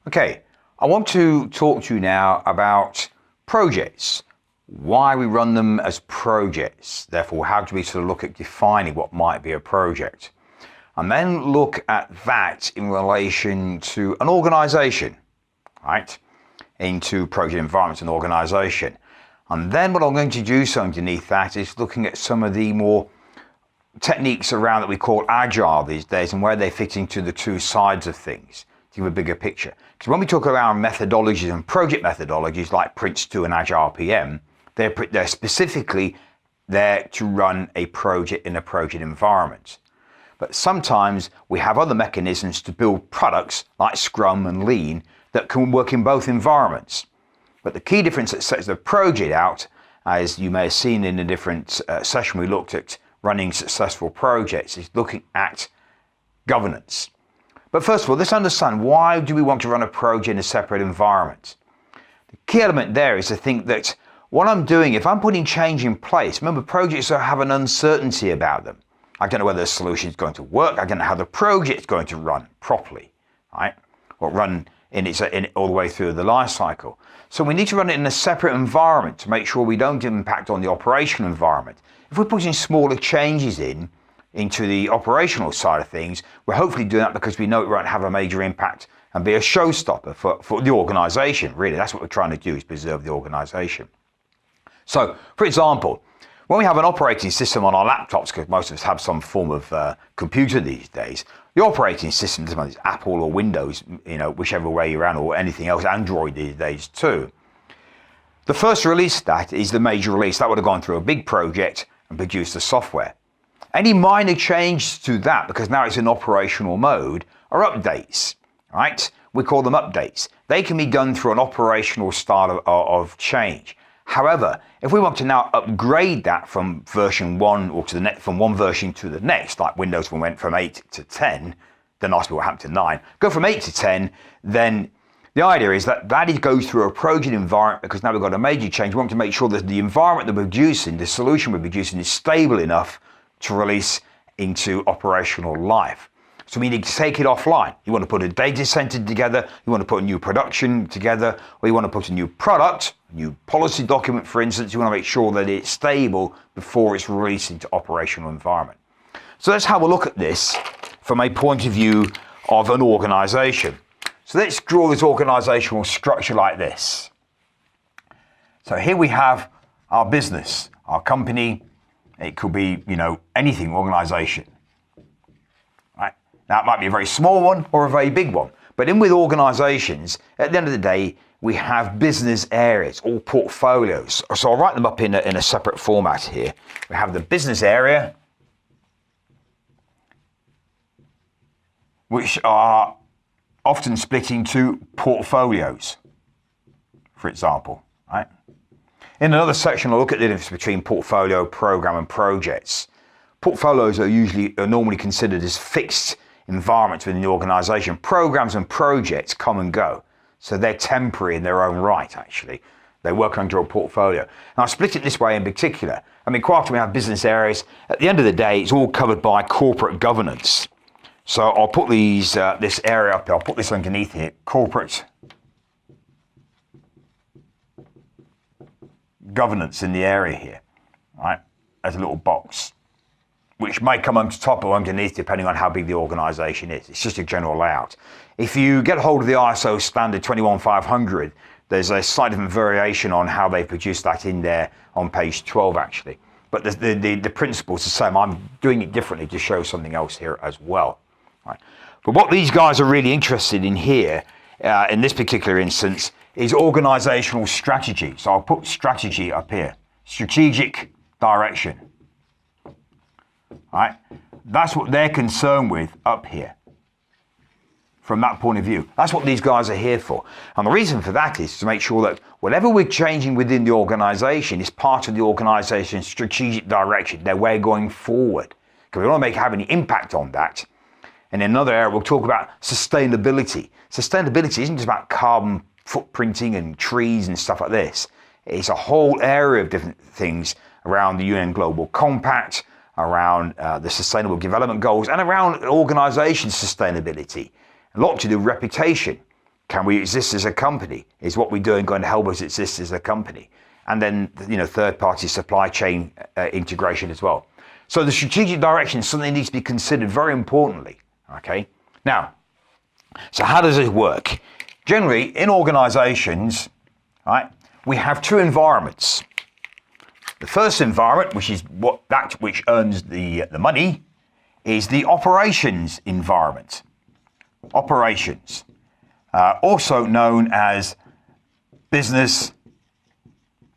Okay, I want to talk to you now about projects, why we run them as projects, therefore how do we sort of look at defining what might be a project, and then look at that in relation to an organization, right, into project environments and organization. And then what I'm going to do underneath that is looking at some of the more techniques around that we call agile these days and where they fit into the two sides of things to give a bigger picture. Because when we talk around methodologies and project methodologies like Prince2 and Agile PM, they're specifically there to run a project in a project environment. But sometimes we have other mechanisms to build products like Scrum and Lean that can work in both environments. But the key difference that sets the project out, as you may have seen in a different session we looked at running successful projects, is looking at governance. But first of all, let's understand, why do we want to run a project in a separate environment? The key element there is to think that what I'm doing, if I'm putting change in place, remember projects have an uncertainty about them. I don't know whether the solution is going to work. I don't know how the project is going to run properly, right? Or run in all the way through the life cycle. So we need to run it in a separate environment to make sure we don't impact on the operational environment. If we're putting smaller changes into the operational side of things, we're hopefully doing that because we know it won't have a major impact and be a showstopper for the organization. Really, that's what we're trying to do, is preserve the organization. So, for example, when we have an operating system on our laptops, because most of us have some form of computer these days, the operating system, doesn't matter if it's Apple or Windows, whichever way you're on, or anything else, Android these days too. The first release of that is the major release. That would have gone through a big project and produced the software. Any minor changes to that, because now it's in operational mode, are updates, right? We call them updates. They can be done through an operational style of change. However, if we want to now upgrade that from version 1 or to the next, from one version to the next, like Windows went from 8 to 10, then ask me what happened to 9, go from 8 to 10, then the idea is that goes through a project environment, because now we've got a major change. We want to make sure that the environment that we're producing, the solution we're producing, is stable enough to release into operational life. So we need to take it offline. You want to put a data center together, you want to put a new production together, or you want to put a new product, a new policy document, for instance. You want to make sure that it's stable before it's released into operational environment. So let's have a look at this from a point of view of an organization. So let's draw this organizational structure like this. So here we have our business, our company. It could be, anything, organization. Right? Now, it might be a very small one or a very big one. But with organizations, at the end of the day, we have business areas, all portfolios. So I'll write them up in a separate format here. We have the business area, which are often split into portfolios, for example, right? In another section, I'll look at the difference between portfolio, program, and projects. Portfolios are normally considered as fixed environments within the organization. Programs and projects come and go. So they're temporary in their own right, actually. They work under a portfolio. And I split it this way in particular. Quite often we have business areas. At the end of the day, it's all covered by corporate governance. So I'll put this area up here. I'll put this underneath here, corporate governance in the area here, right, as a little box, which may come on top or underneath depending on how big the organization is. It's just a general layout. If you get hold of the ISO standard 21500, there's a slight different variation on how they produce that in there on page 12 actually. But the principle's the same. I'm doing it differently to show something else here as well. Right. But what these guys are really interested in here, in this particular instance, is organizational strategy. So I'll put strategy up here. Strategic direction. Right? That's what they're concerned with up here. From that point of view. That's what these guys are here for. And the reason for that is to make sure that whatever we're changing within the organization is part of the organization's strategic direction, their way going forward. Because we want to have any impact on that. And in another area, we'll talk about sustainability. Sustainability isn't just about carbon footprinting and trees and stuff like this. It's a whole area of different things around the UN Global Compact, around the Sustainable Development Goals, and around organization sustainability. A lot to do with reputation. Can we exist as a company? Is what we're doing going to help us exist as a company? And then, third-party supply chain integration as well. So the strategic direction is something that needs to be considered very importantly, okay? Now, so how does this work? Generally, in organizations, right, we have two environments. The first environment, which is which earns the money, is the operations environment. Operations, also known as business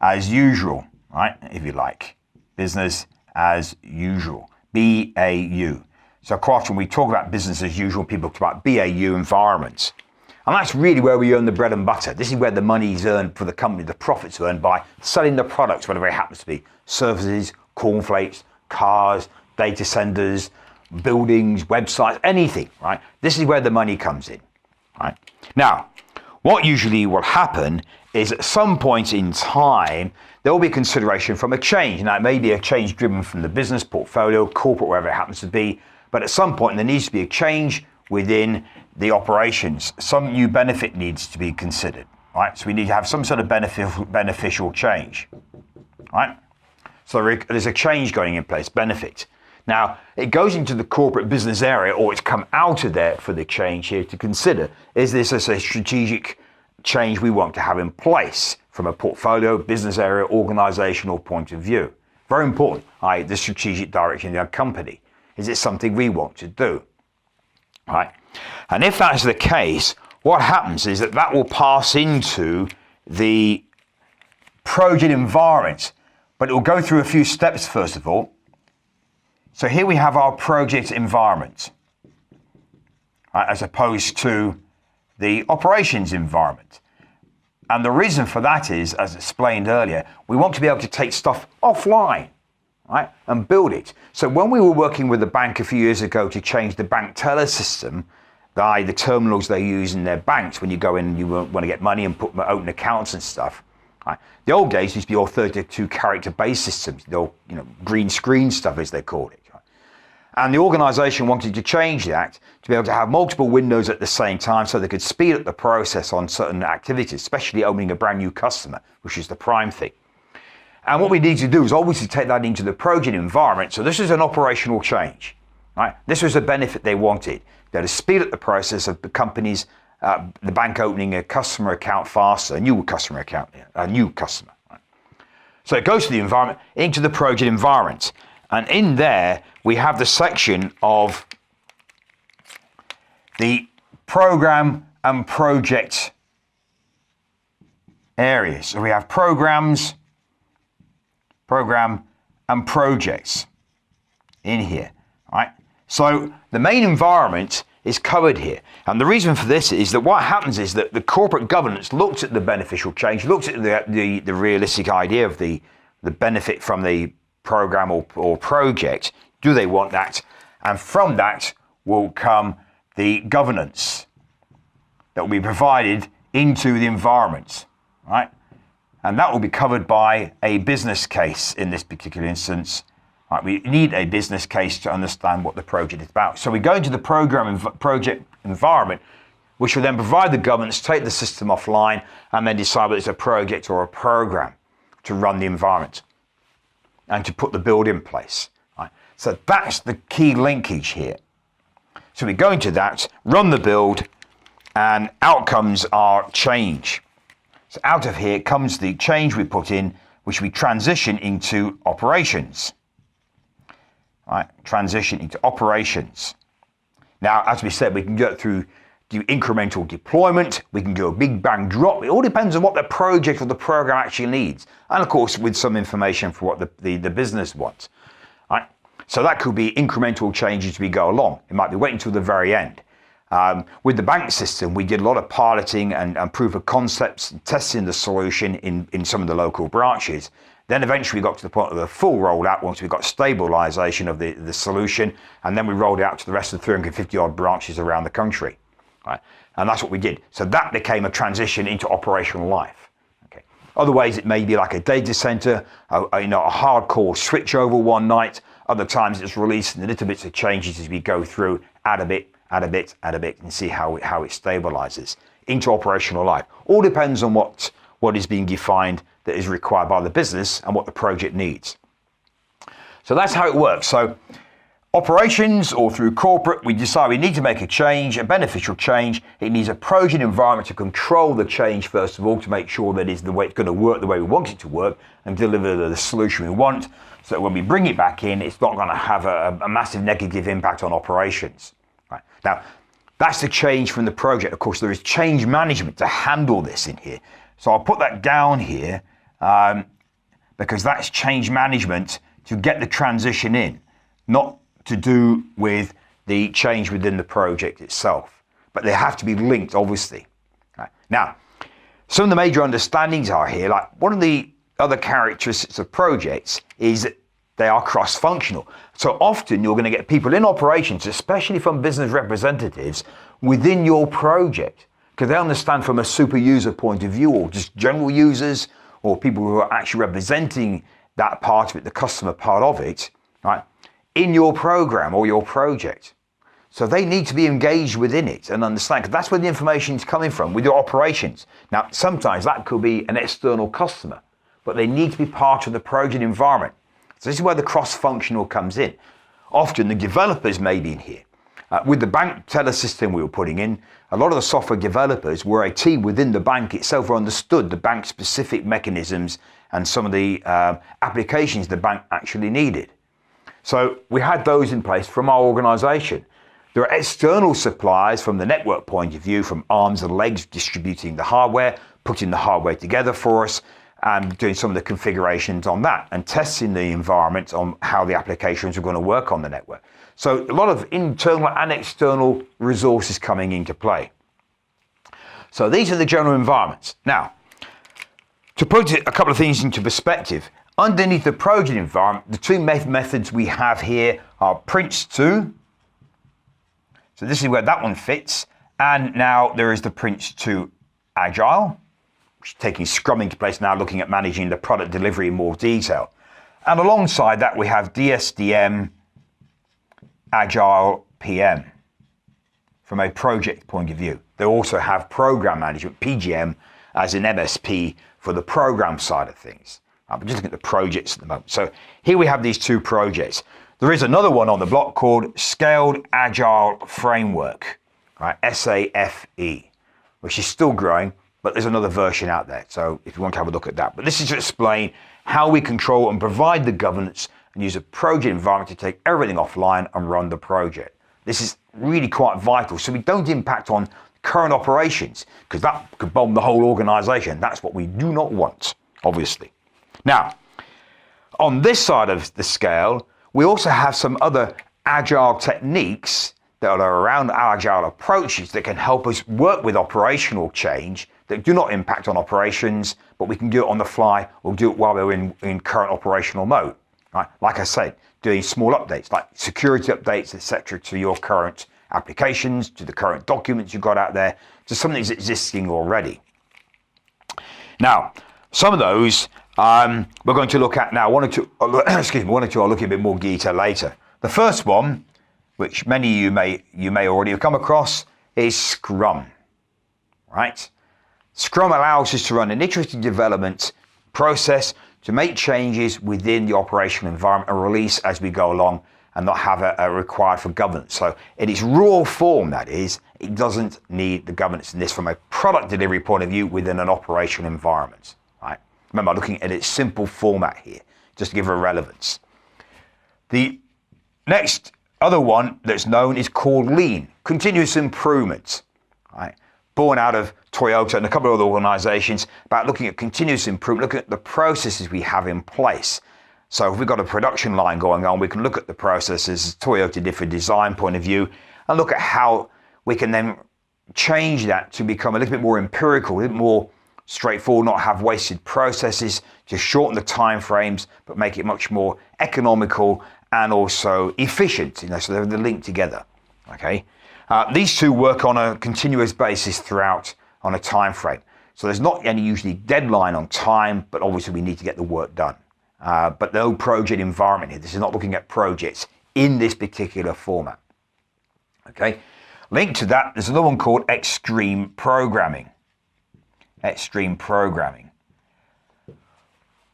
as usual, right? If you like, business as usual, BAU. So quite often when we talk about business as usual, people talk about BAU environments. And that's really where we earn the bread and butter. This is where the money is earned for the company, the profits are earned by selling the products, whatever it happens to be. Services, cornflakes, cars, data centers, buildings, websites, anything, right? This is where the money comes in, right? Now, what usually will happen is at some point in time, there will be consideration from a change. Now, it may be a change driven from the business portfolio, corporate, wherever it happens to be, but at some point there needs to be a change within the operations. Some new benefit needs to be considered, right? So we need to have some sort of beneficial change, right? So there's a change going in place, benefit. Now, it goes into the corporate business area, or it's come out of there for the change here to consider. Is this a strategic change we want to have in place from a portfolio, business area, organizational point of view? Very important, i.e. the strategic direction of our company. Is it something we want to do? Right? And if that's the case, what happens is that will pass into the project environment, but it will go through a few steps first of all. So here we have our project environment, right, as opposed to the operations environment. And the reason for that is, as explained earlier, we want to be able to take stuff offline, right, and build it. So when we were working with the bank a few years ago to change the bank teller system, the terminals they use in their banks when you go in and you want to get money and open accounts and stuff, right? The old days used to be all 32 character based systems, the old, green screen stuff as they called it. And the organization wanted to change that to be able to have multiple windows at the same time so they could speed up the process on certain activities, especially opening a brand new customer, which is the prime thing. And what we need to do is always to take that into the project environment. So this is an operational change, right? This was a benefit they wanted. They had to speed up the process of the companies, the bank opening a customer account faster, a new customer. Right? So it goes to the environment, into the project environment. And in there, we have the section of the program and project areas. So we have program and projects in here, right? So the main environment is covered here. And the reason for this is that what happens is that the corporate governance looks at the beneficial change, looks at the realistic idea of the benefit from the program or project. Do they want that? And from that will come the governance that will be provided into the environment, right? And that will be covered by a business case in this particular instance. Right? We need a business case to understand what the project is about. So we go into the project environment, which will then provide the governance, take the system offline, and then decide whether it's a project or a program to run the environment and to put the build in place. Right? So that's the key linkage here. So we go into that, run the build, and outcomes are change. So out of here comes the change we put in, which we transition into operations. Right? Transition into operations. Now, as we said, we can go through do incremental deployment, we can go a big bang drop. It all depends on what the project or the program actually needs. And of course, with some information for what the business wants. Right? So that could be incremental changes as we go along. It might be waiting until the very end. With the bank system, we did a lot of piloting and proof of concepts, and testing the solution in some of the local branches. Then eventually we got to the point of the full rollout once we got stabilization of the solution, and then we rolled it out to the rest of the 350 odd branches around the country. Right? And that's what we did. So that became a transition into operational life. Okay. Other ways it may be like a data center, a hardcore switch over one night. Other times it's releasing little bits of changes as we go through, add a bit, and see how it stabilizes. into operational life. All depends on what is being defined that is required by the business and what the project needs. So that's how it works. So operations or through corporate, we decide we need to make a change, a beneficial change. It needs a project environment to control the change, first of all, to make sure that it's the way it's going to work the way we want it to work and deliver the solution we want. So that when we bring it back in, it's not going to have a massive negative impact on operations. Right. Now, that's the change from the project. Of course, there is change management to handle this in here. So I'll put that down here because that's change management to get the transition in, not to do with the change within the project itself. But they have to be linked, obviously. Right. Now, some of the major understandings are here, like one of the other characteristics of projects is that they are cross-functional. So often you're going to get people in operations, especially from business representatives, within your project, because they understand from a super user point of view, or just general users, or people who are actually representing that part of it, the customer part of it, right, in your program or your project. So they need to be engaged within it and understand, because that's where the information is coming from, with your operations. Now, sometimes that could be an external customer, but they need to be part of the project environment. So this is where the cross-functional comes in. Often the developers may be in here. With the bank teller system we were putting in, a lot of the software developers were a team within the bank itself who understood the bank-specific mechanisms and some of the applications the bank actually needed. So we had those in place from our organization. There are external suppliers from the network point of view, from arms and legs, distributing the hardware, putting the hardware together for us, and doing some of the configurations on that and testing the environment on how the applications are going to work on the network. So a lot of internal and external resources coming into play. So these are the general environments. Now, to put a couple of things into perspective, underneath the project environment, the two methods we have here are Prince2. So this is where that one fits. And now there is the Prince2 Agile, which is taking Scrum into place now, looking at managing the product delivery in more detail. And alongside that, we have DSDM Agile PM from a project point of view. They also have program management, PGM, as an MSP for the program side of things. I'm just looking at the projects at the moment. So here we have these two projects. There is another one on the block called Scaled Agile Framework, right? SAFE, which is still growing, but there's another version out there. So if you want to have a look at that. But this is to explain how we control and provide the governance and use a project environment to take everything offline and run the project. This is really quite vital. So we don't impact on current operations, because that could bomb the whole organization. That's what we do not want, obviously. Now, on this side of the scale, we also have some other agile techniques that are around agile approaches that can help us work with operational change that do not impact on operations, but we can do it on the fly or do it while we're in current operational mode. Right? Like I said, doing small updates, like security updates, etc., to your current applications, to the current documents you've got out there, to something that's existing already. Now, some of those we're going to look at now. One or two I'll look at a bit more detail later. The first one, which many of you may already have come across, is Scrum. Right? Scrum allows us to run an iterative development process to make changes within the operational environment and release as we go along, and not have a required for governance. So in its raw form, that is, it doesn't need the governance in this from a product delivery point of view within an operational environment. Right? Remember, I'm looking at its simple format here, just to give it relevance. The next other one that's known is called Lean, continuous improvement. Right? Born out of Toyota and a couple of other organizations, about looking at continuous improvement, looking at the processes we have in place. So if we've got a production line going on, we can look at the processes Toyota did from a design point of view and look at how we can then change that to become a little bit more empirical, a little more straightforward, not have wasted processes, to shorten the time frames, but make it much more economical and also efficient, so they're linked together, okay? These two work on a continuous basis throughout on a time frame. So there's not any usually deadline on time, but obviously we need to get the work done. But no project environment here. This is not looking at projects in this particular format. Okay. Linked to that, there's another one called extreme programming. Extreme programming.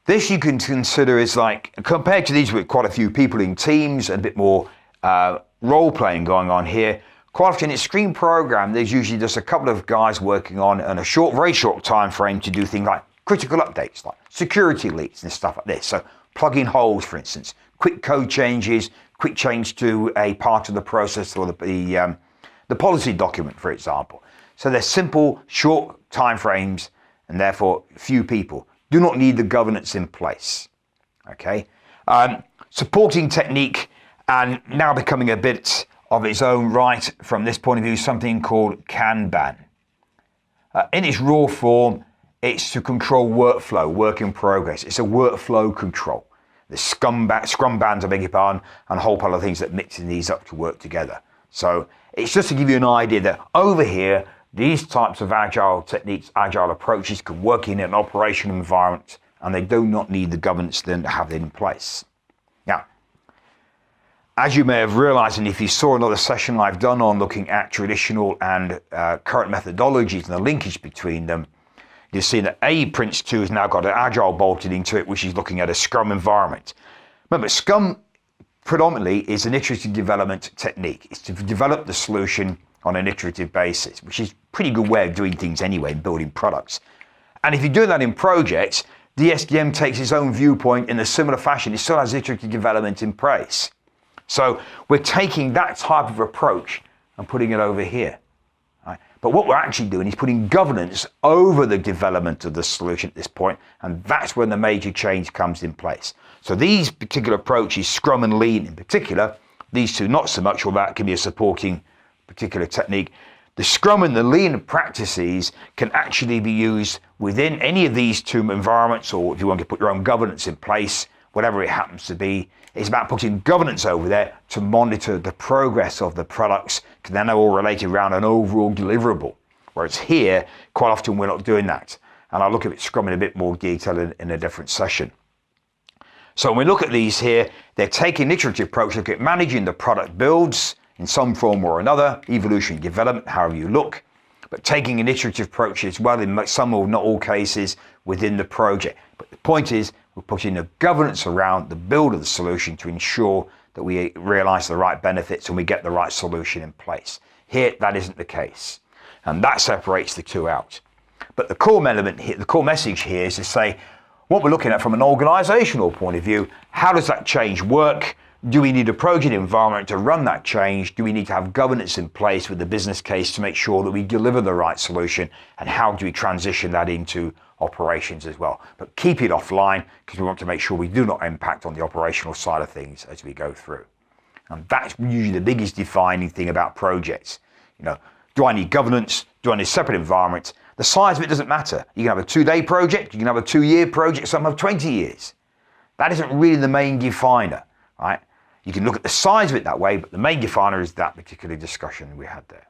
This you can consider is like, compared to these with quite a few people in teams and a bit more role playing going on here, quite often in extreme program, there's usually just a couple of guys working on a very short time frame to do things like critical updates, like security leaks and stuff like this. So plug-in holes, for instance, quick code changes, quick change to a part of the process or the policy document, for example. So they're simple, short time frames, and therefore few people. Do not need the governance in place. Okay, supporting technique, and now becoming a bit of its own right from this point of view, something called Kanban. In its raw form, it's to control workflow, work in progress. It's a workflow control. The Scrum bands, I beg your pardon, and a whole pile of things that mixing these up to work together. So it's just to give you an idea that over here, these types of agile techniques, agile approaches can work in an operational environment, and they do not need the governance then to have it in place. Now, as you may have realized, and if you saw another session I've done on looking at traditional and current methodologies and the linkage between them, you'll see that Prince 2 has now got an agile bolted into it, which is looking at a Scrum environment. Remember, Scrum predominantly is an iterative development technique. It's to develop the solution on an iterative basis, which is a pretty good way of doing things anyway in building products. And if you do that in projects, the SDM takes its own viewpoint in a similar fashion. It still has iterative development in place. So we're taking that type of approach and putting it over here. Right? But what we're actually doing is putting governance over the development of the solution at this point, and that's when the major change comes in place. So these particular approaches, Scrum and Lean in particular, these two not so much, although that can be a supporting particular technique. The Scrum and the Lean practices can actually be used within any of these two environments, or if you want to put your own governance in place, whatever it happens to be. It's about putting governance over there to monitor the progress of the products, because then they're all related around an overall deliverable. Whereas here, quite often we're not doing that. And I'll look at Scrum in a bit more detail in a different session. So when we look at these here, they're taking an iterative approach, look at managing the product builds in some form or another, evolution, development, however you look, but taking an iterative approach as well in some or not all cases within the project. But the point is, we're putting a governance around the build of the solution to ensure that we realize the right benefits and we get the right solution in place. Here, that isn't the case. And that separates the two out. But the core element here, the core message here is to say, what we're looking at from an organizational point of view, how does that change work? Do we need a project environment to run that change? Do we need to have governance in place with the business case to make sure that we deliver the right solution? And how do we transition that into operations as well? But keep it offline, because we want to make sure we do not impact on the operational side of things as we go through. And that's usually the biggest defining thing about projects. You know, do I need governance? Do I need separate environments? The size of it doesn't matter. You can have a 2-day project, you can have a 2-year project, some have 20 years. That isn't really the main definer, right? You can look at the size of it that way, but the main definer is that particular discussion we had there.